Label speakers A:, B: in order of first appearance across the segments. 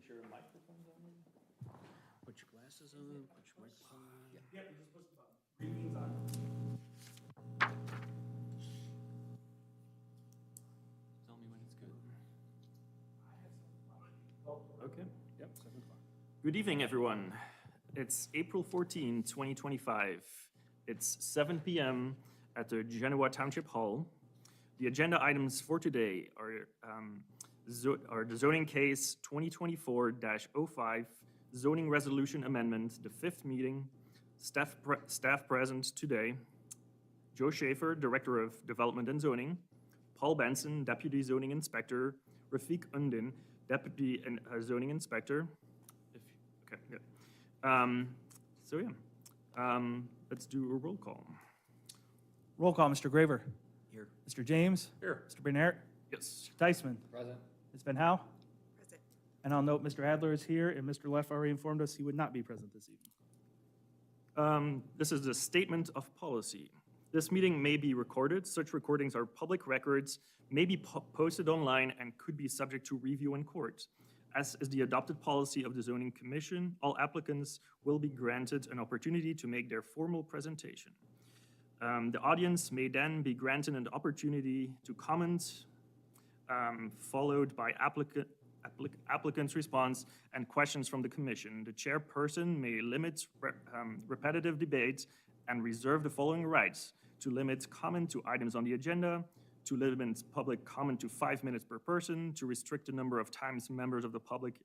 A: Put your microphones on. Put your glasses on. Put your microphone on.
B: Yep, you just push the button. Green means on.
A: Tell me when it's good. Okay. Yep. 7 o'clock. Good evening, everyone. It's April 14, 2025. It's 7 p.m. at the Genoa Township Hall. The agenda items for today are the zoning case 2024-05, zoning resolution amendment, the fifth meeting, staff present today, Joe Schaefer, Director of Development and Zoning, Paul Benson, Deputy Zoning Inspector, Rafiq Undin, Deputy Zoning Inspector. Okay, good. Let's do a roll call.
B: Roll call, Mr. Graver.
A: Here.
B: Mr. James.
A: Here.
B: Mr. Bernert.
A: Yes.
B: Deisman.
C: Present.
B: Ms. Van Howe.
D: Present.
B: And I'll note Mr. Adler is here, and Mr. Leff already informed us he would not be present this evening.
A: This is a statement of policy. This meeting may be recorded. Such recordings are public records, may be posted online, and could be subject to review in court. As is the adopted policy of the Zoning Commission, all applicants will be granted an opportunity to make their formal presentation. The audience may then be granted an opportunity to comment, followed by applicant's response and questions from the commission. The chairperson may limit repetitive debates and reserve the following rights: to limit comment to items on the agenda, to limit public comment to 5 minutes per person, to restrict the number of times a member of the public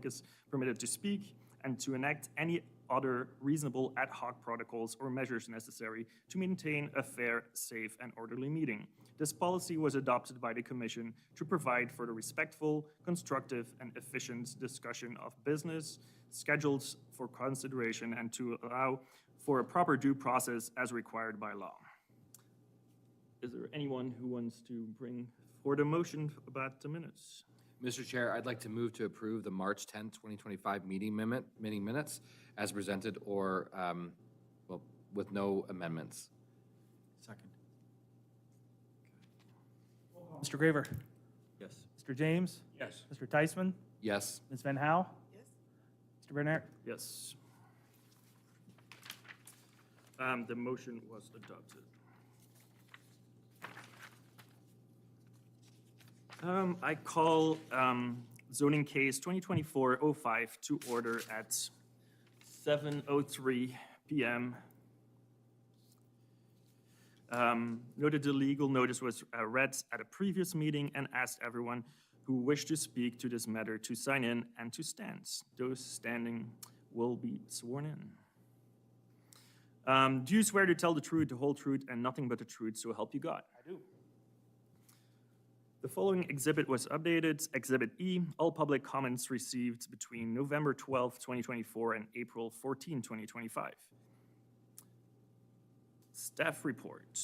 A: is permitted to speak, and to enact any other reasonable ad hoc protocols or measures necessary to maintain a fair, safe, and orderly meeting. This policy was adopted by the Commission to provide for the respectful, constructive, and efficient discussion of business scheduled for consideration and to allow for a proper due process as required by law. Is there anyone who wants to bring forward a motion about the minutes?
C: Mr. Chair, I'd like to move to approve the March 10th, 2025 meeting minutes as presented or, with no amendments.
A: Second.
B: Mr. Graver.
A: Yes.
B: Mr. James.
A: Yes.
B: Mr. Deisman.
C: Yes.
B: Ms. Van Howe.
D: Yes.
B: Mr. Bernert.
A: Yes. The motion was adopted. I call zoning case 2024-05 to order at 7:03 p.m. Noted the legal notice was read at a previous meeting and asked everyone who wished to speak to this matter to sign in and to stand. Those standing will be sworn in. Do you swear to tell the truth, the whole truth, and nothing but the truth, so help you God?
B: I do.
A: The following exhibit was updated. Exhibit E, all public comments received between November 12, 2024 and April 14, 2025. Staff report.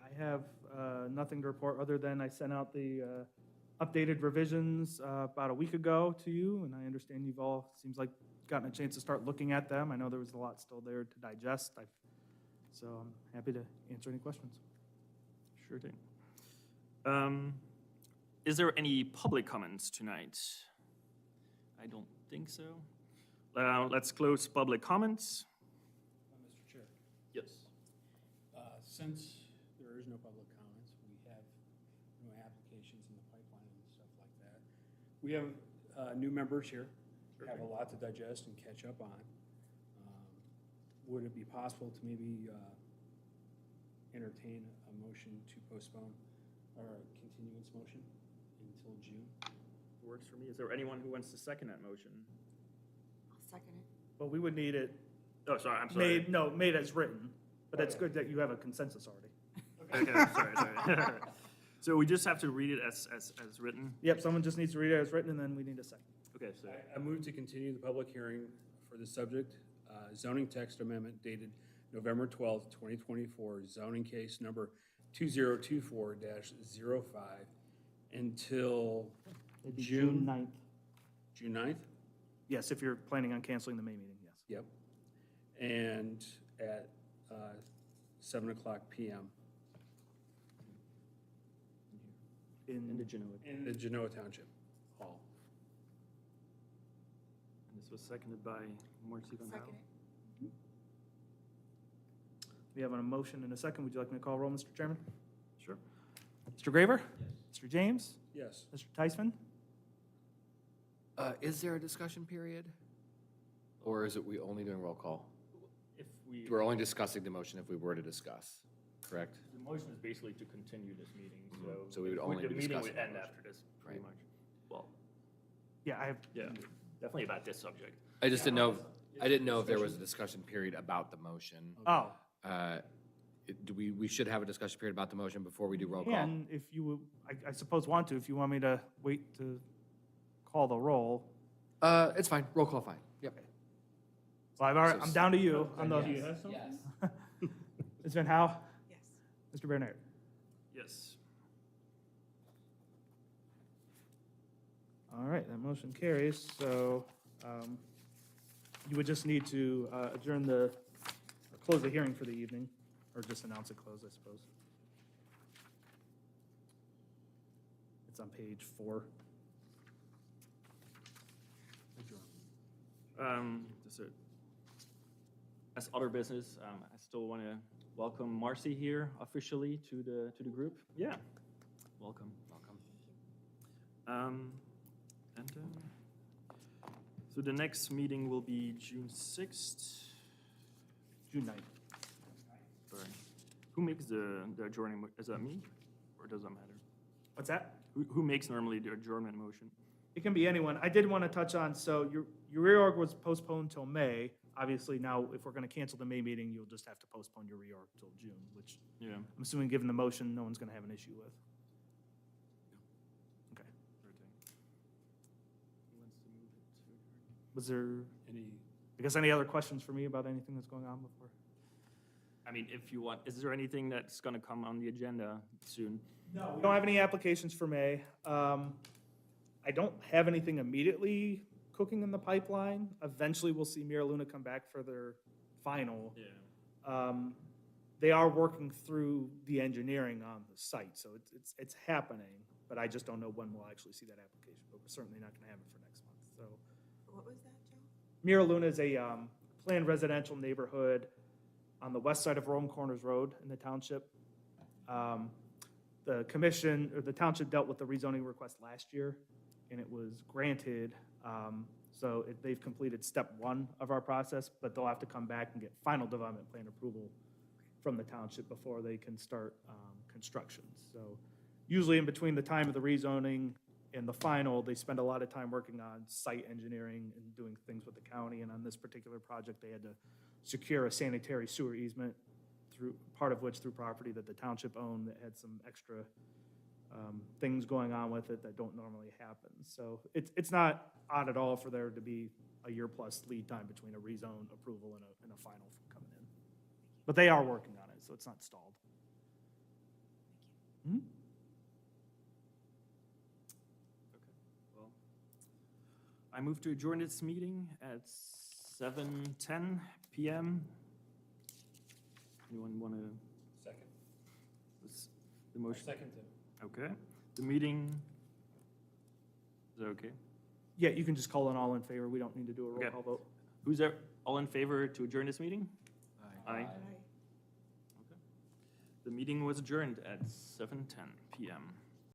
B: I have nothing to report other than I sent out the updated revisions about a week ago to you, and I understand you've all, seems like, gotten a chance to start looking at them. I know there was a lot still there to digest, so I'm happy to answer any questions.
A: Sure thing. Is there any public comments tonight? I don't think so. Let's close public comments.
E: Mr. Chair,
A: Yes.
E: since there is no public comments, we have no applications in the pipeline and stuff like that. We have new members here, have a lot to digest and catch up on. Would it be possible to maybe entertain a motion to postpone or a continuance motion until June?
A: Works for me. Is there anyone who wants to second that motion?
D: I'll second it.
B: But we would need it
A: Oh, sorry, I'm sorry.
B: made as written, but it's
E: Okay.
B: good that you have a consensus already.
A: Okay, sorry. So we just have to read it as written?
B: Yep, someone just needs to read it as written, and then we need a second.
A: Okay, so,
E: I move to continue the public hearing for the subject zoning text amendment dated November 12th, 2024, zoning case number 2024-05 until
B: It'd be
E: June
B: 9th.
E: June 9th?
B: Yes, if you're planning on canceling the May meeting, yes.
E: Yep. And at 7 o'clock PM
A: in the Genoa.
E: in the Genoa Township.
A: This was seconded by Marcy Van Houten.
D: Second it.
B: We have a motion and a second. Would you like me to call roll, Mr. Chairman?
A: Sure.
B: Mr. Graver? Mr. James?
E: Yes.
B: Mr. Tysman?
C: Is there a discussion period? Or is it we only doing roll call?
A: If we,
C: We're only discussing the motion if we were to discuss, correct?
A: the motion is basically to continue this meeting, so.
C: So we would only
A: The
C: be
A: meeting
C: discussing
A: would
C: the
A: end
C: motion.
A: after this, pretty
C: Right.
A: much. Well,
B: Yeah, I have,
A: yeah, definitely about this subject.
C: I just didn't know, I didn't know if there was a discussion period about the motion.
B: oh,
C: Do we should have a discussion period about the motion before we do roll call?
B: and if you, would- I suppose want to, if you want me to wait to call the roll.
C: It's fine, roll call, fine, yep.
B: So I'm down to you on the,
C: Yes.
B: Ms. Van Howe,
D: Yes.
B: Mr. Bernard.
A: Yes.
B: All right, that motion carries, so you would just need to adjourn or close the hearing for the evening, or just announce it closed, I suppose. It's on page 4.
A: Just as other business, I still want to welcome Marcy here officially to the group. Yeah, welcome.
C: Welcome.
A: So the next meeting will be June 6th.
B: June 9th.
A: Sorry. Who makes the adjourning, is that me, or does that matter?
B: What's that?
A: Who makes normally the adjournment motion?
B: It can be anyone. I did want to touch on, so your reorg was postponed till May. Obviously, now, if we're going to cancel the May meeting, you'll just have to postpone your reorg till June, which
A: Yeah.
B: I'm assuming, given the motion, no one's going to have an issue with. Okay. Was there,
E: Any,
B: I guess, any other questions for me about anything that's going on before?
A: I mean, if you want, is there anything that's gonna come on the agenda soon?
B: No. We don't have any applications for May. I don't have anything immediately cooking in the pipeline. Eventually, we'll see Mira Luna come back for their final.
A: Yeah.
B: They are working through the engineering on the site, so it's happening, but I just don't know when we'll actually see that application, but we're certainly not gonna have it for next month, so.
D: What was that, Joe?
B: Mira Luna is a planned residential neighborhood on the west side of Rome Corners Road in the township. The commission, or the township dealt with the rezoning request last year, and it was granted. So they've completed step 1 of our process, but they'll have to come back and get final development plan approval from the township before they can start construction. So usually in between the time of the rezoning and the final, they spend a lot of time working on site engineering and doing things with the county. And on this particular project, they had to secure a sanitary sewer easement through, part of which through property that the township owned that had some extra things going on with it that don't normally happen. So it's not odd at all for there to be a year-plus lead time between a rezone approval and a final coming in. But they are working on it, so it's not stalled. Hmm?
A: Well, I move to adjourn this meeting at 7:10 PM. Anyone want to,
E: second?
A: the motion?
E: Second to.
A: Okay, the meeting, is that okay?
B: Yeah, you can just call an all in favor. We don't need to do a roll
A: Okay.
B: call vote.
A: Who's there, all in favor to adjourn this meeting? Aye.
D: Aye.
A: The meeting was adjourned at 7:10 PM.